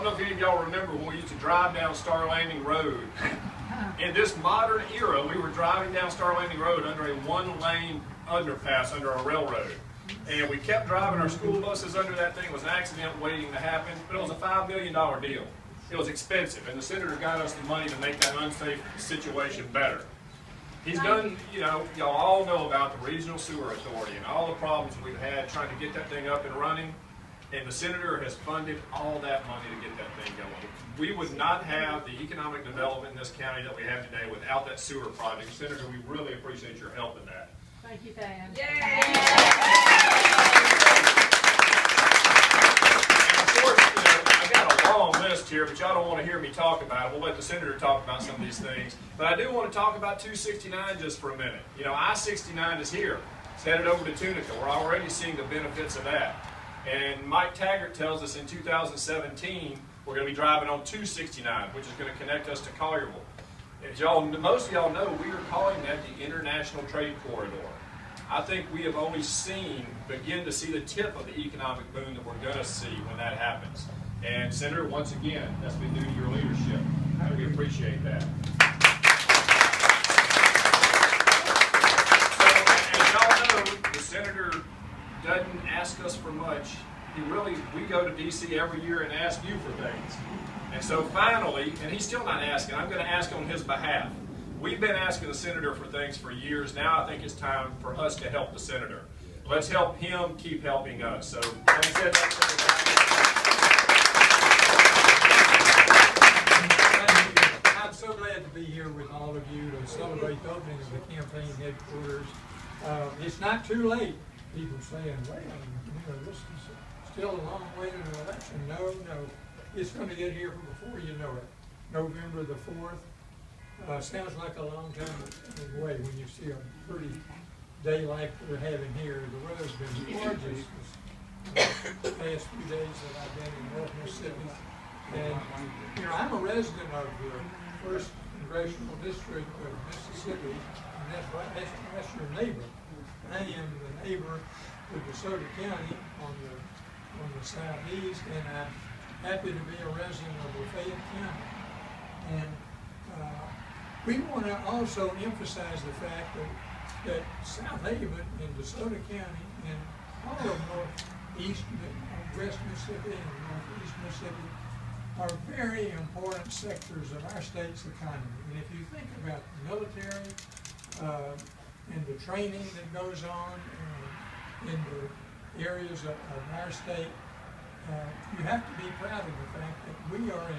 know if any of y'all remember when we used to drive down Star Landing Road. In this modern era, we were driving down Star Landing Road under a one-lane underpass under a railroad. And we kept driving our school buses under that thing. It was an accident waiting to happen, but it was a $5 million deal. It was expensive, and the senator got us the money to make that unsafe situation better. He's done, you know, y'all all know about the Regional Sewer Authority and all the problems we've had trying to get that thing up and running, and the senator has funded all that money to get that thing going. We would not have the economic development in this county that we have today without that sewer project. Senator, we really appreciate your help in that. Thank you, Dan. And of course, you know, I got a long list here, but y'all don't want to hear me talk about it. We'll let the senator talk about some of these things. But I do want to talk about 269 just for a minute. You know, I-69 is here. It's headed over to Tunica. We're already seeing the benefits of that. And Mike Taggart tells us in 2017 we're going to be driving on 269, which is going to connect us to Collierville. As y'all, most of y'all know, we are calling that the International Trade Corridor. I think we have only begin to see the tip of the economic boom that we're going to see when that happens. And Senator, once again, that's been due to your leadership. And we appreciate that. So, as y'all know, the Senator doesn't ask us for much. We go to D.C. every year and ask you for things. And so finally, and he's still not asking, I'm going to ask on his behalf. We've been asking the senator for things for years. Now I think it's time for us to help the senator. Let's help him keep helping us. So, I'm so glad to be here with all of you to celebrate the opening of the campaign headquarters. It's not too late. People saying, well, you know, this is still a long way to the election. No. It's going to get here before you know it. November the 4th. Sounds like a long time away when you see a pretty day like we're having here. The weather's been gorgeous the past few days that I've been in North Mississippi. And, you know, I'm a resident of the 1st Congressional District of Mississippi, and that's your neighbor. I am the neighbor to Desoto County on the southeast, and I'm happy to be a resident of Lafayette County. And we want to also emphasize the fact that South Haven and Desoto County and all of West Mississippi and Northeast Mississippi are very important sectors of our state's economy. And if you think about the military and the training that goes on in the areas of our state, you have to be proud of the fact that we are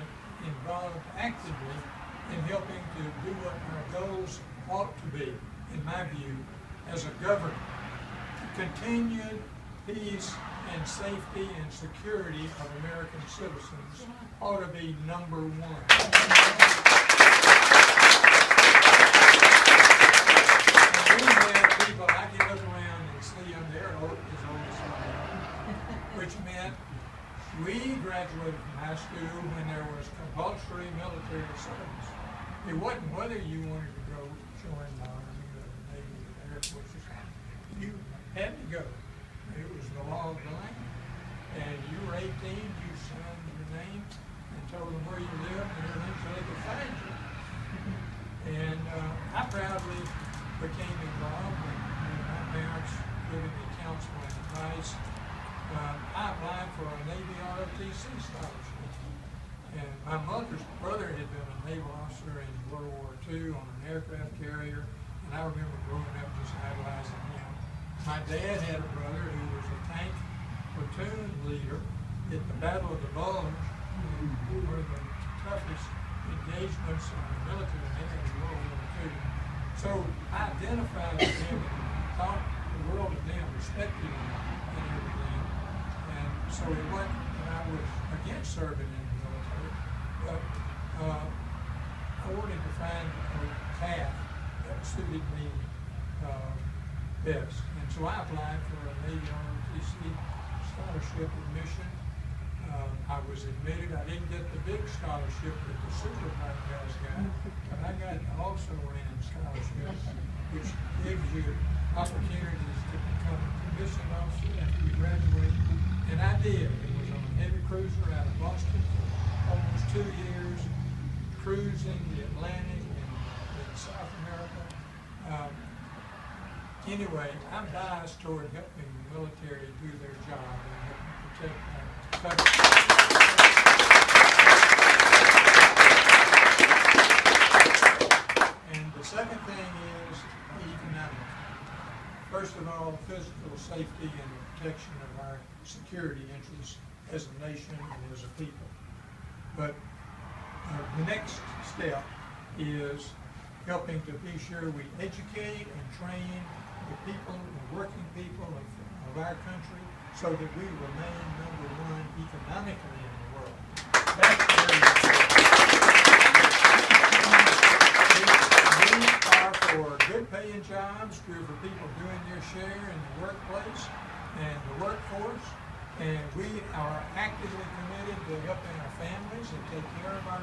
involved actively in helping to do what our goals ought to be, in my view, as a government. Continued peace and safety and security of American citizens ought to be number one. And we have people, I can look around and see them there as old as I am, which meant we graduated from high school when there was compulsory military service. It wasn't whether you wanted to go join the Army or the Navy or the Air Force or something. You had to go. It was the law of the land. And you were 18, you signed your name and told them where you lived and everything so they could find you. And I proudly became involved when my parents giving me counsel and advice. I applied for a Navy ROTC scholarship. And my mother's brother had been a naval officer in World War II on an aircraft carrier, and I remember growing up just idolizing him. My dad had a brother who was a tank platoon leader at the Battle of the Bulge, one of the toughest engagements in the military had in World War II. So I identified with him and thought the world of them, respected him and everything. And so it wasn't that I was against serving in the military, but I wanted to find a path that suited me best. And so I applied for a Navy ROTC scholarship admission. I was admitted. I didn't get the big scholarship that the super black guys got, but I got the also ran scholarship, which gives you opportunities to become a commissioned officer after you graduate. And I did. It was on a heavy cruiser out of Boston. cruising the Atlantic and South America. Anyway, I'm biased toward helping the military do their job and helping protect our country. And the second thing is economic. First of all, physical safety and protection of our security interests as a nation and as a people. But the next step is helping to be sure we educate and train the people, the working people of our country, so that we remain #1 economically in the world. That's very important. We are for good paying jobs, we're for people doing their share in the workplace and the workforce, and we are actively committed to helping our families and take care of our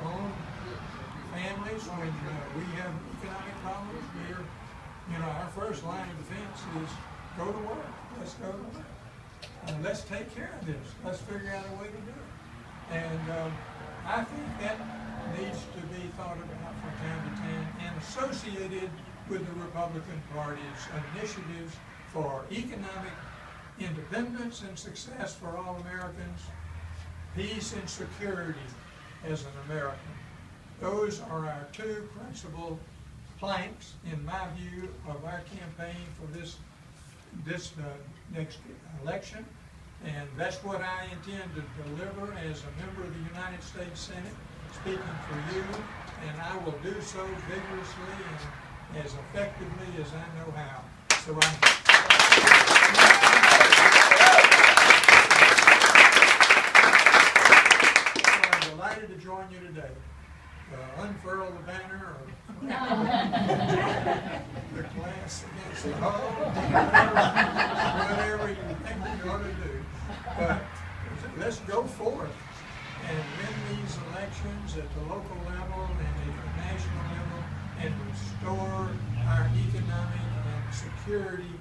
own families when we have economic problems. Our first line of defense is go to work. Let's go to work. Let's take care of this. Let's figure out a way to do it. And I think that needs to be thought about from time to time and associated with the Republican Party's initiatives for economic independence and success for all Americans, peace and security as an American. Those are our two principal planks, in my view, of our campaign for this next election, and that's what I intend to deliver as a member of the United States Senate, speaking for you, and I will do so vigorously and as effectively as I know how. So I'm delighted to join you today. Unfurl the banner or the class against the whole, whatever you think you ought to do. But let's go forth and win these elections at the local level and at the national level and restore our economic and security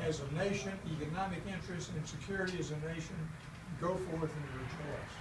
as a nation, economic interest and security as a nation. Go forth and rejoice.